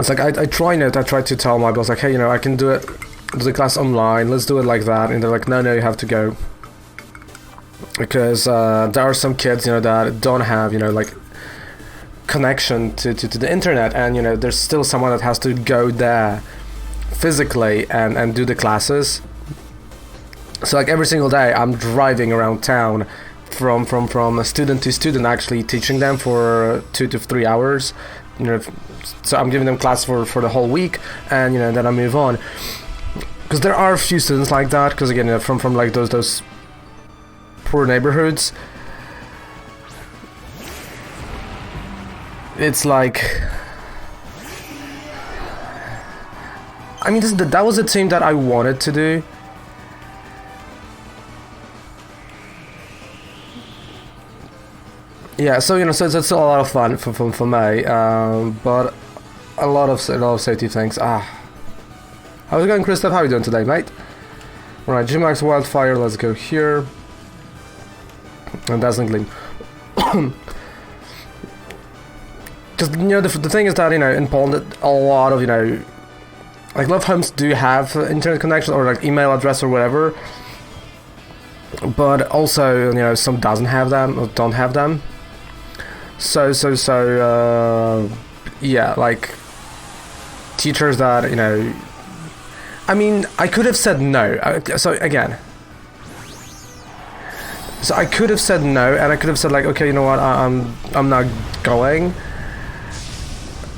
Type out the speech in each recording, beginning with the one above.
It's like I try to tell my boss like, hey, I can do the class online. Let's do it like that. And they're like, no, you have to go, because there are some kids, that don't have, like connection to the internet, and there's still someone that has to go there physically and do the classes. So like every single day I'm driving around town from student to student, actually teaching them for 2 to 3 hours. So I'm giving them class for the whole week, and then I move on, because there are a few students like that, because again, from like those poor neighborhoods. It's like, I mean, that was a team that I wanted to do. Yeah, so so it's still a lot of fun for me, but a lot of safety things. How's it going, Christoph? How are you doing today, mate? All right, Gmax Wildfire. Let's go here. And Dazzling Gleam. Because the thing is that in Poland, a lot of like a lot of homes do have internet connection or like email address or whatever, but also some doesn't have them or don't have them. So yeah, like teachers that I mean, I could have said no. So I could have said no, and I could have said like, okay, you know what, I'm not going.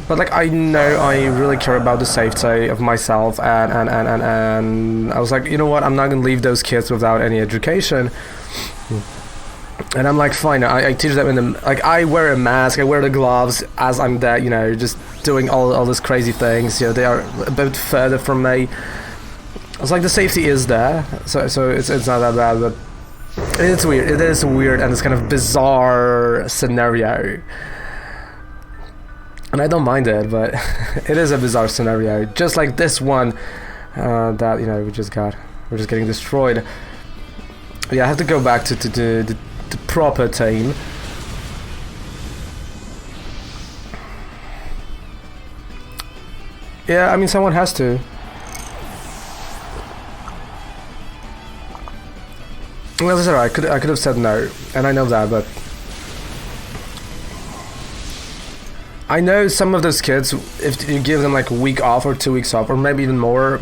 But like, I know I really care about the safety of myself, and I was like, you know what, I'm not gonna leave those kids without any education. And I'm like, fine, I teach them like, I wear a mask, I wear the gloves as I'm there, just doing all these crazy things. They are a bit further from me. It's like the safety is there, so it's not that bad, but it's weird. It is weird, and it's kind of bizarre scenario. And I don't mind it, but it is a bizarre scenario. Just like this one that we're just getting destroyed. Yeah, I have to go back to the proper team. Yeah, I mean, someone has to. Well, that's alright. I could have said no, and I know that, but I know some of those kids, if you give them like a week off or 2 weeks off, or maybe even more,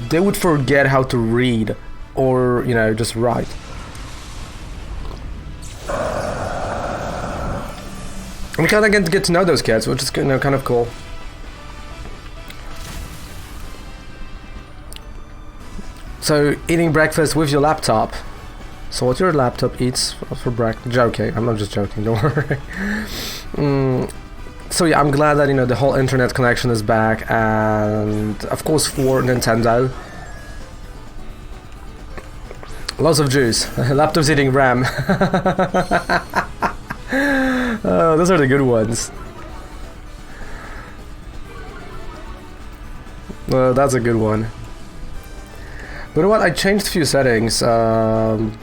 they would forget how to read or just write. And we kind of get to know those kids, which is kind of cool. So, eating breakfast with your laptop. So what your laptop eats for breakfast? Joking, I'm not just joking, don't worry. So yeah, I'm glad that the whole internet connection is back, and of course for Nintendo. Lots of juice. Laptops eating RAM. Those are the good ones. That's a good one. But you know what? I changed a few settings in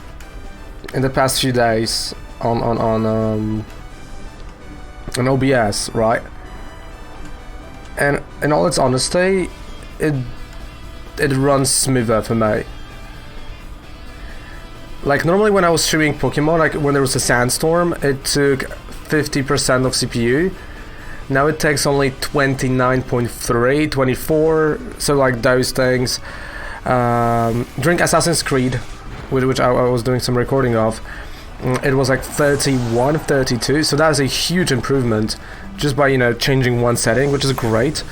the past few days on OBS, right? And in all its honesty, it runs smoother for me. Like normally when I was streaming Pokemon, like when there was a sandstorm, it took 50% of CPU. Now it takes only 29.3, 24, so like those things. During Assassin's Creed, which I was doing some recording of, it was like 31, 32, so that is a huge improvement just by changing one setting, which is great.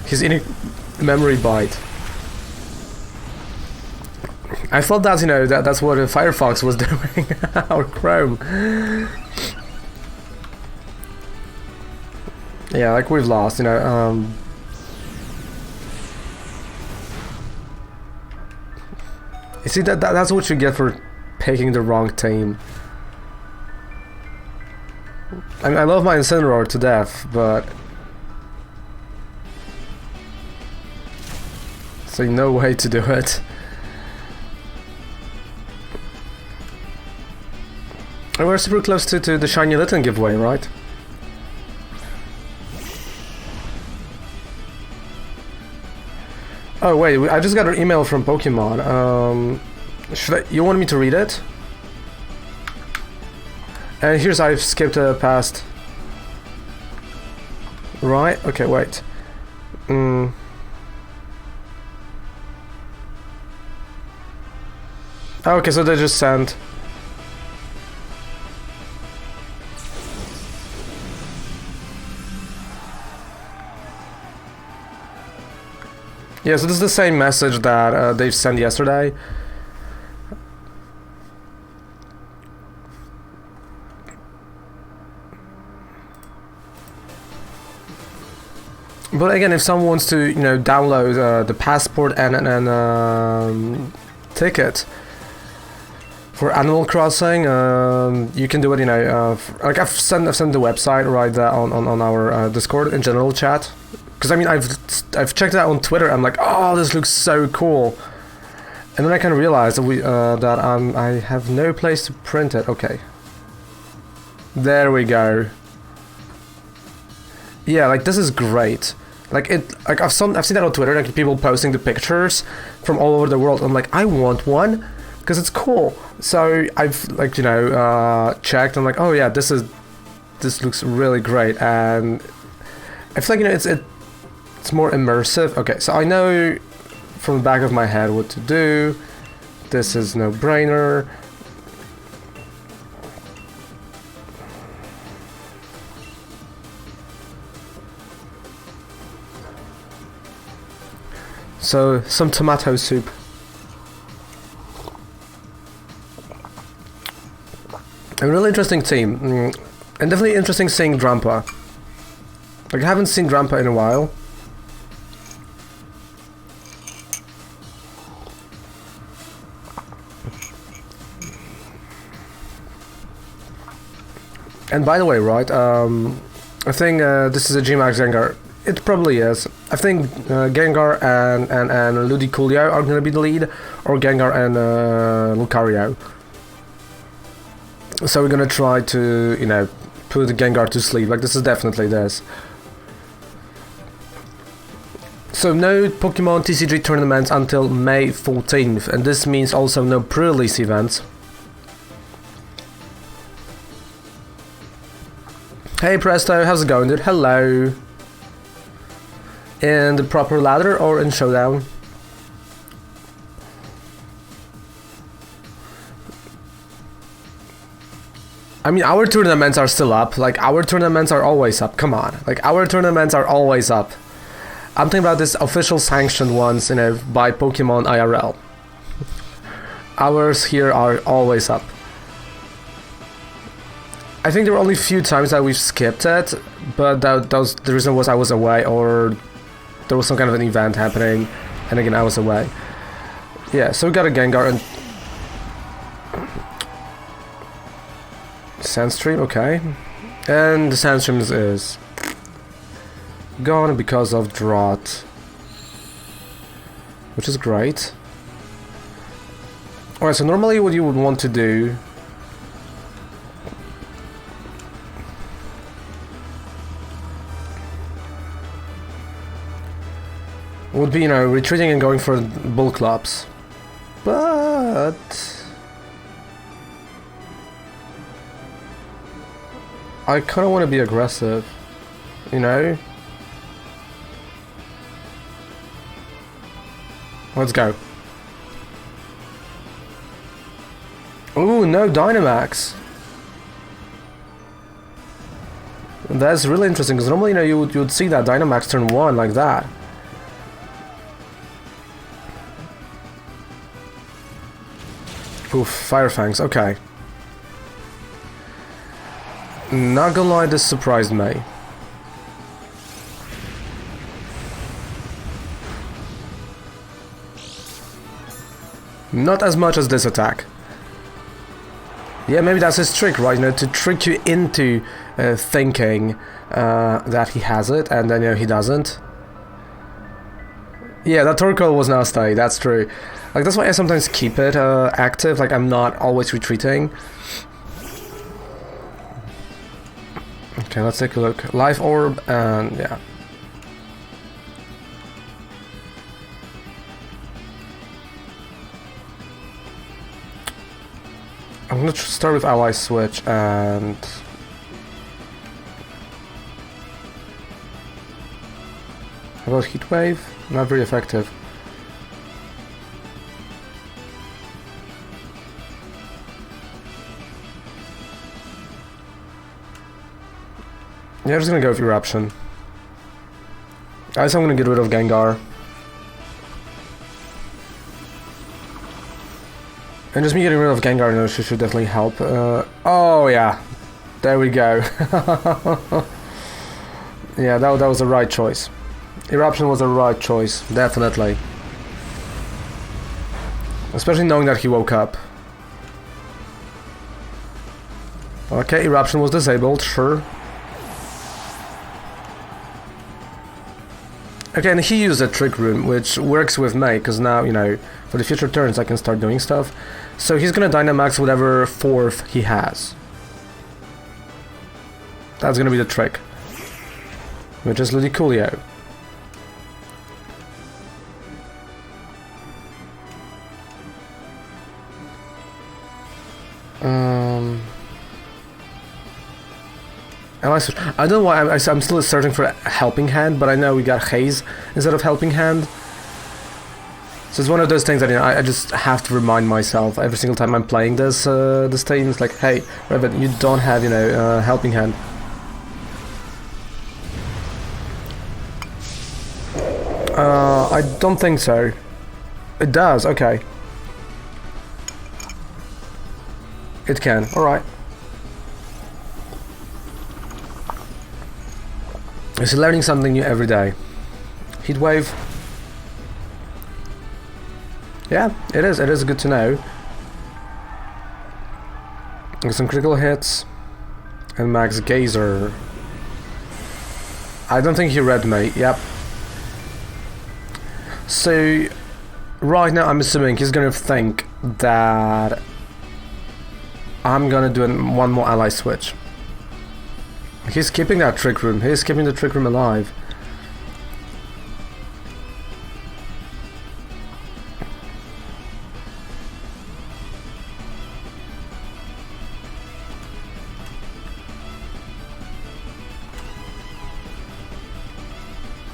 He's in a memory byte. I thought that that's what Firefox was doing, or Chrome. Yeah, like we've lost, You see, that's what you get for picking the wrong team. I mean, I love my Incineroar to death, but so no way to do it. And we're super close to the Shiny Litten giveaway, right? Oh wait, I just got an email from Pokemon. You want me to read it? And here's I've skipped past. Right? Okay, wait. Okay, so they just sent. Yeah, so this is the same message that they've sent yesterday. But again, if someone wants to, download the passport and ticket for Animal Crossing, you can do it. Like I've sent the website right there on our Discord in general chat. Because I mean, I've checked it out on Twitter. I'm like, oh, this looks so cool, and then I kind of realized that I have no place to print it. Okay, there we go. Yeah, like this is great. Like I've seen that on Twitter, like people posting the pictures from all over the world. I'm like, I want one because it's cool. So I've checked. I'm like, oh yeah, this looks really great, and I feel like it's more immersive. Okay, so I know from the back of my head what to do. This is no brainer. So, some tomato soup. A really interesting team. And definitely interesting seeing Grandpa. Like, I haven't seen Grandpa in a while. And by the way, right, I think this is a G-Max Gengar. It probably is. I think Gengar and Ludicolo are going to be the lead, or Gengar and Lucario. So we're going to try to, put Gengar to sleep. Like, this is definitely this. So no Pokemon TCG tournaments until May 14th, and this means also no pre-release events. Hey Presto, how's it going, dude? Hello. In the proper ladder or in Showdown? I mean, our tournaments are still up. Like, our tournaments are always up. Come on. Like, our tournaments are always up. I'm thinking about this official sanctioned ones, by Pokemon IRL. Ours here are always up. I think there were only a few times that we've skipped it, but the reason was I was away, or there was some kind of an event happening, and again I was away. Yeah, so we got a Gengar and Sandstream, okay. And the Sandstream is gone because of drought, which is great. Alright, so normally what you would want to do would be, retreating and going for bull clubs. But I kind of want to be aggressive, Let's go. Ooh, no Dynamax. That's really interesting, because normally, you would see that Dynamax turn 1 like that. Oof, Fire Fangs, okay. Not gonna lie, this surprised me. Not as much as this attack. Yeah, maybe that's his trick, right? To trick you into thinking that he has it, and then he doesn't. Yeah, that Torkoal was nasty, that's true. Like, that's why I sometimes keep it active, like I'm not always retreating. Okay, let's take a look. Life Orb, and yeah. I'm gonna start with ally switch and... How about heat wave? Not very effective. Yeah, I'm just gonna go with eruption. I guess I'm gonna get rid of Gengar. And just me getting rid of Gengar, no, should definitely help. Oh yeah, there we go. Yeah, that was the right choice. Eruption was the right choice, definitely. Especially knowing that he woke up. Okay, Eruption was disabled, sure. Okay, and he used a Trick Room, which works with me, because now, you know, for the future turns I can start doing stuff. So he's gonna Dynamax whatever fourth he has. That's gonna be the trick. Which is Ludicolo. I don't know why I'm still searching for a Helping Hand, but I know we got Haze instead of Helping Hand. So it's one of those things that, you know, I just have to remind myself every single time I'm playing this team. It's like, hey, Raven, you don't have, you know, Helping Hand. I don't think so. It does, okay. It can, alright. It's learning something new every day. Heat wave. Yeah, it is. It is good to know. Some critical hits. And Max Gazer. I don't think he read me. Yep. So, right now I'm assuming he's gonna think that I'm gonna do one more ally switch. He's keeping that Trick Room. He's keeping the Trick Room alive.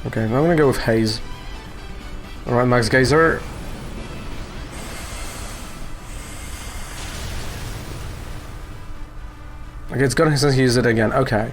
Okay, I'm gonna go with Haze. Alright, Max Gazer. Okay, it's gonna use it again. Okay.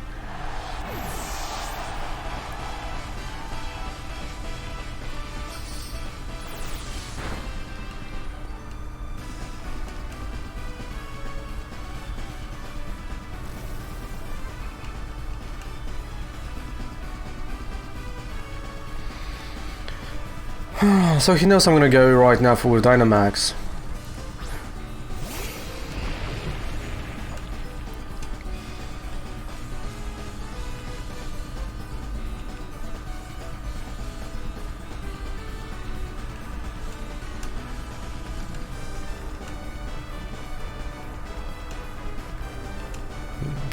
So he knows I'm gonna go right now for Dynamax.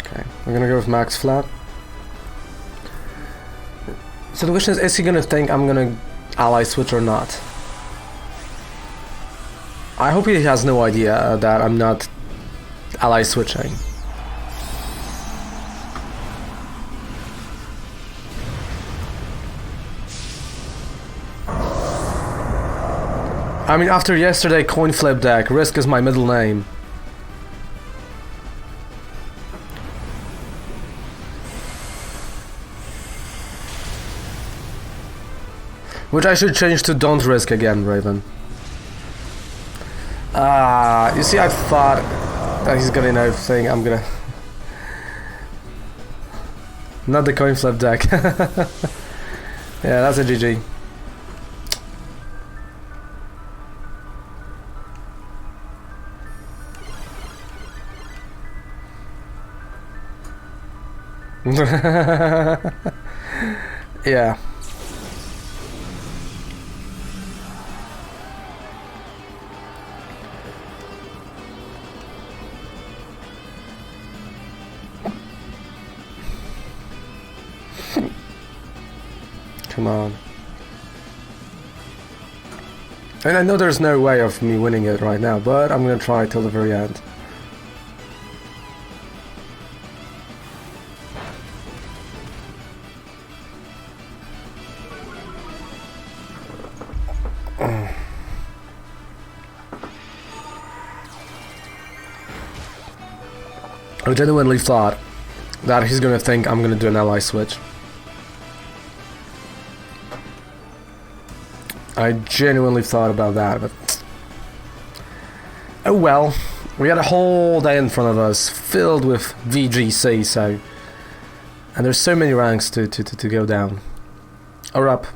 Okay, I'm gonna go with Max Flat. So the question is he gonna think I'm gonna ally switch or not? I hope he has no idea that I'm not ally switching. I mean, after yesterday coin flip deck, Risk is my middle name. Which I should change to Don't Risk again, Raven. You see, I thought that he's gonna know thing. I'm gonna... Not the coin flip deck. Yeah, that's a GG. Yeah. Come on. And I know there's no way of me winning it right now, but I'm gonna try till the very end. I genuinely thought that he's gonna think I'm gonna do an ally switch. I genuinely thought about that, but oh well. We had a whole day in front of us filled with VGC, so, and there's so many ranks to go down or up.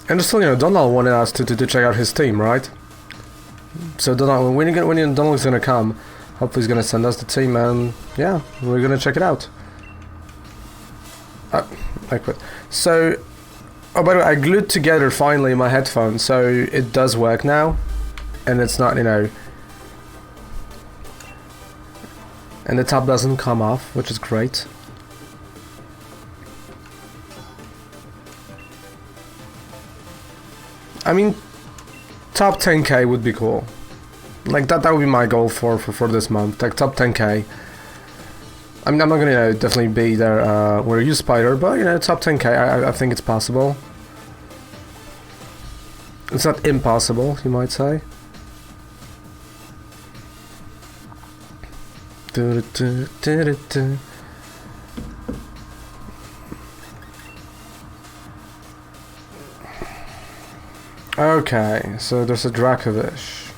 And still, you know, Donald wanted us to check out his team, right? So Donald, when Donald's gonna come, hopefully he's gonna send us the team, and yeah, we're gonna check it out. I quit. So, oh, by the way, I glued together finally my headphones, so it does work now, and it's not, you know, and the top doesn't come off, which is great. I mean, top 10k would be cool. Like that would be my goal for this month. Like top 10k. I mean, I'm not gonna, you know, definitely be there where you Spider, but you know, top 10k. I think it's possible. It's not impossible, you might say. Okay, so there's a Dracovish.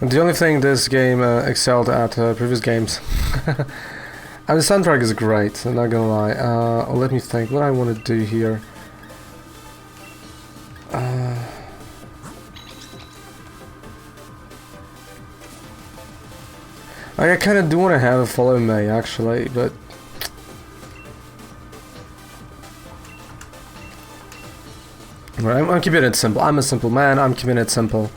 And the only thing this game excelled at previous games. And the soundtrack is great, I'm not gonna lie. Let me think what I want to do here. I kind of do want to have a follow May actually, but I'm keeping it simple. I'm a simple man. I'm keeping it simple.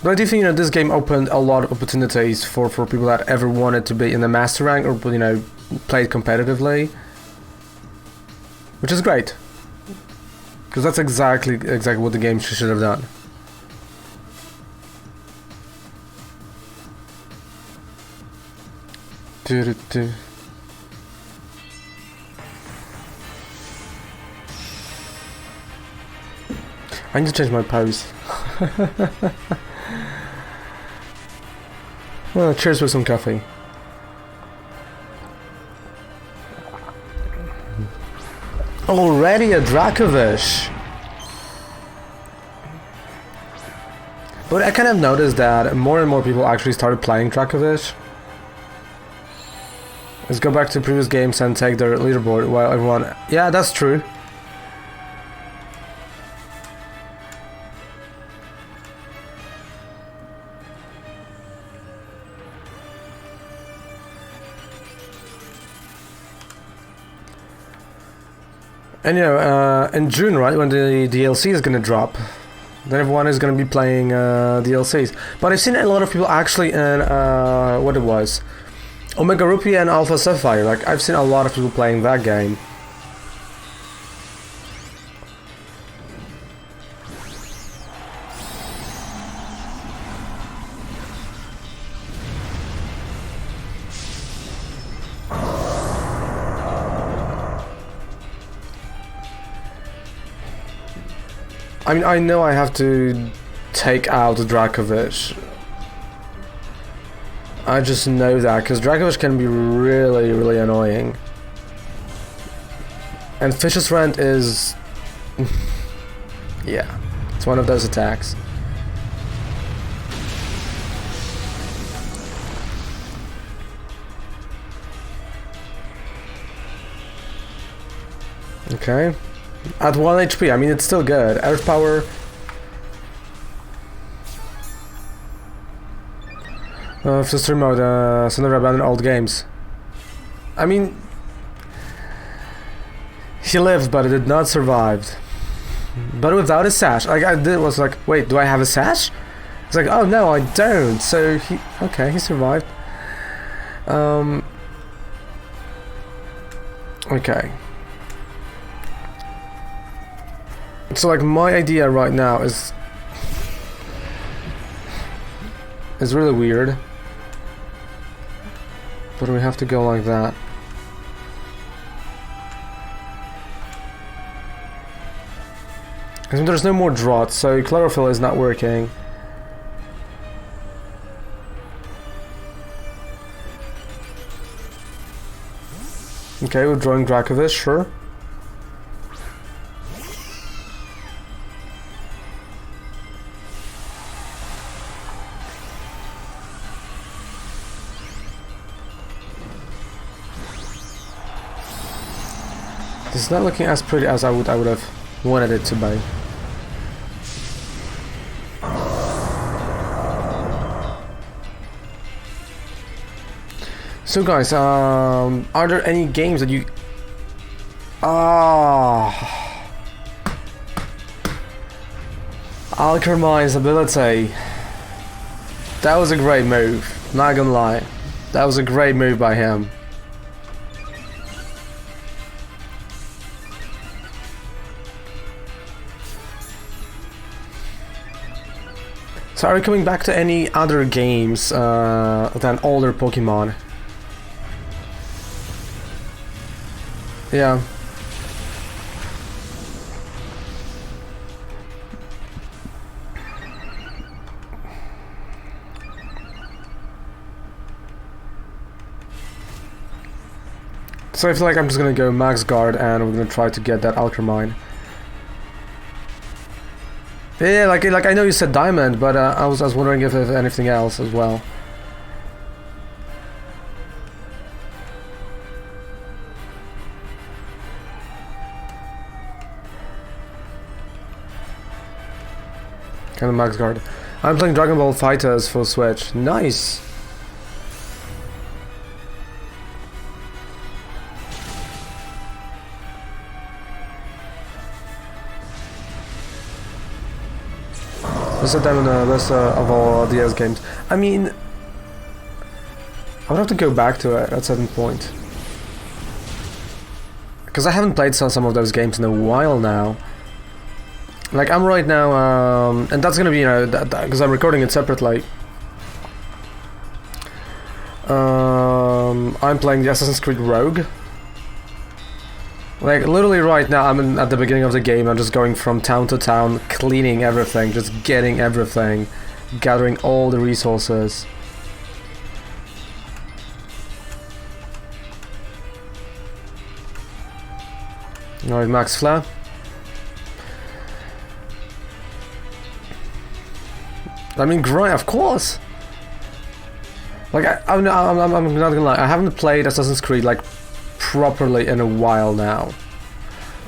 But I do think, you know, this game opened a lot of opportunities for people that ever wanted to be in the master rank or, you know, played competitively, which is great, because that's exactly what the game should have done. I need to change my pose. Well, cheers with some coffee. Already a Dracovish. But I kind of noticed that more and more people actually started playing Dracovish. Let's go back to previous games and take their leaderboard while everyone... Yeah, that's true. And you know, in June, right, when the DLC is gonna drop, then everyone is gonna be playing DLCs. But I've seen a lot of people actually in what it was, Omega Ruby and Alpha Sapphire. Like I've seen a lot of people playing that game. I mean, I know I have to take out Dracovish. I just know that, because Dracovish can be really, really annoying. And Fish's Rant is... yeah, it's one of those attacks. Okay. At 1 HP, I mean, it's still good. Earth Power. Sister mode, Son of Abandoned Old Games. I mean, he lived, but he did not survive. But without a sash. Like, I did was like, wait, do I have a sash? It's like, oh no, I don't. So he, okay, he survived. Okay. So like my idea right now is It's really weird. But we have to go like that. Because there's no more drought, so chlorophyll is not working. Okay, we're drawing Dracovish, sure. This is not looking as pretty as I would have wanted it to be. So guys, are there any games that you... Alchemy's ability. That was a great move, not gonna lie. That was a great move by him. So are you coming back to any other games than older Pokemon? Yeah. So I feel like I'm just gonna go Max Guard and we're gonna try to get that Ultramine. Yeah, like I know you said Diamond, but I was wondering if there's anything else as well. Kind of Max Guard. I'm playing Dragon Ball Fighters for Switch. Nice. This is them in the list of all DS games. I mean, I would have to go back to it at a certain point. Because I haven't played some of those games in a while now. Like, I'm right now, and that's gonna be, you know, because I'm recording it separately. I'm playing the Assassin's Creed Rogue. Like, literally right now, I'm at the beginning of the game, I'm just going from town to town, cleaning everything, just getting everything, gathering all the resources. Alright, Max Flare. I mean, grind, of course! Like, I'm not gonna lie, I haven't played Assassin's Creed, like, properly in a while now.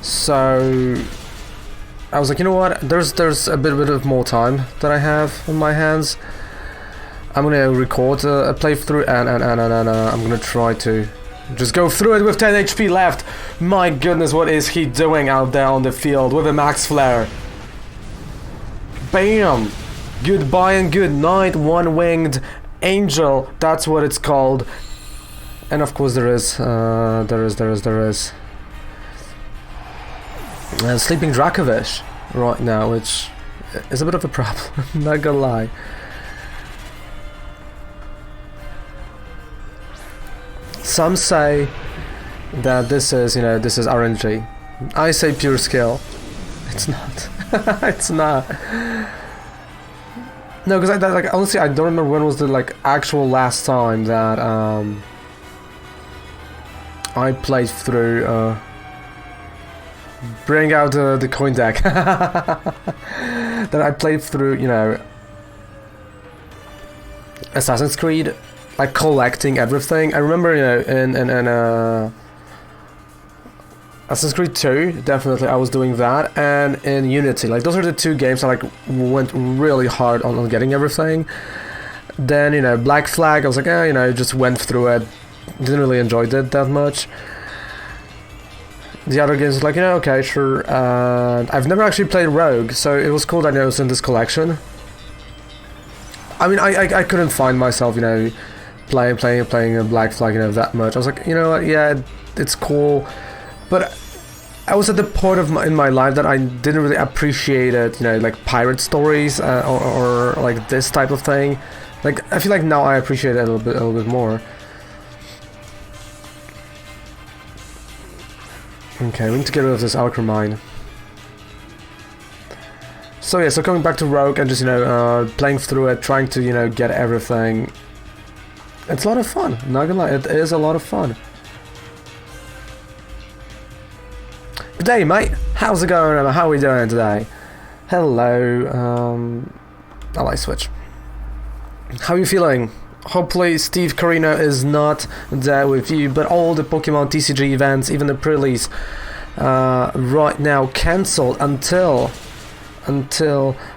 So I was like, you know what, there's a bit of more time that I have on my hands. I'm gonna record a playthrough and I'm gonna try to just go through it with 10 HP left. My goodness, what is he doing out there on the field with a Max Flare? Bam! Goodbye and good night, one-winged angel, that's what it's called. And of course there is Sleeping Dracovish right now, which is a bit of a problem, not gonna lie. Some say that this is, you know, this is RNG. I say pure skill. It's not. It's not. No, because like honestly, I don't remember when was the like actual last time that I played through. Bring out the coin deck. That I played through, you know, Assassin's Creed, like collecting everything. I remember, you know, in Assassin's Creed 2, definitely I was doing that, and in Unity, like those are the two games I like went really hard on getting everything. Then, you know, Black Flag, I was like, you know, just went through it, didn't really enjoy it that much. The other games, like, you know, okay, sure. I've never actually played Rogue, so it was cool that I was in this collection. I mean, I couldn't find myself, you know, playing a Black Flag, you know, that much. I was like, you know what, yeah, it's cool, but I was at the point in my life that I didn't really appreciate it, you know, like pirate stories or like this type of thing. Like, I feel like now I appreciate it a little bit more. Okay, we need to get rid of this alchemy mine. So yeah, so coming back to Rogue and just, you know, playing through it, trying to, you know, get everything. It's a lot of fun, I'm not gonna lie, it is a lot of fun. Good day, mate. How's it going? How are we doing today? Hello, I like Switch. How are you feeling? Hopefully Steve Carino is not there with you, but all the Pokemon TCG events, even the pre-release, right now cancelled until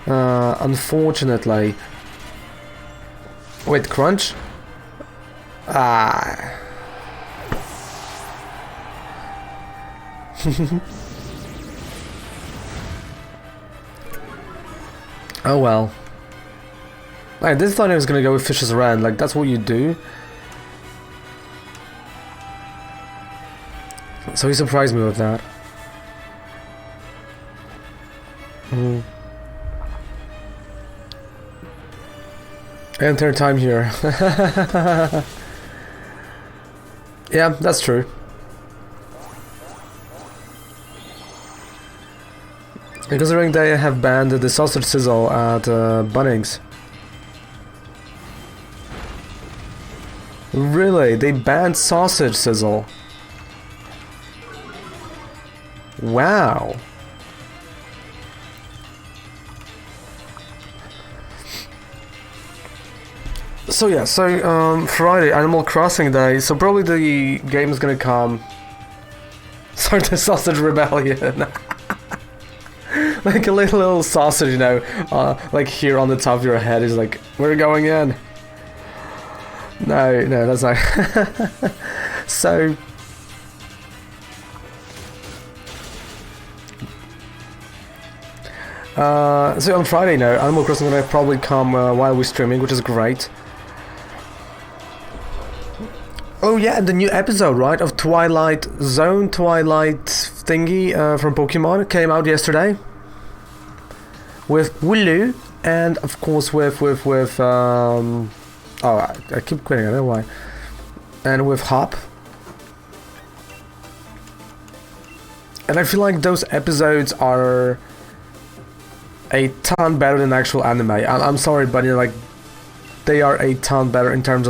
unfortunately. Wait, Crunch? Ah. Oh well. I just thought I was gonna go with Fish's Rand, like that's what you do. So he surprised me with that. Enter time here. Yeah, that's true. Considering they have banned the sausage sizzle at Bunnings. Really? They banned sausage sizzle? Wow. So yeah, so Friday, Animal Crossing Day, so probably the game is gonna come. Sorry, the Sausage Rebellion. Like a little sausage, you know, like here on the top of your head is like, we're going in. No, that's not. So on Friday now, Animal Crossing is gonna probably come while we're streaming, which is great. Oh yeah, and the new episode, right, of Twilight Zone, Twilight thingy from Pokemon came out yesterday. With Wooloo, and of course with oh, I keep quitting, I don't know why. And with Hop. And I feel like those episodes are a ton better than actual anime. I'm sorry, but you know, like, they are a ton better in terms of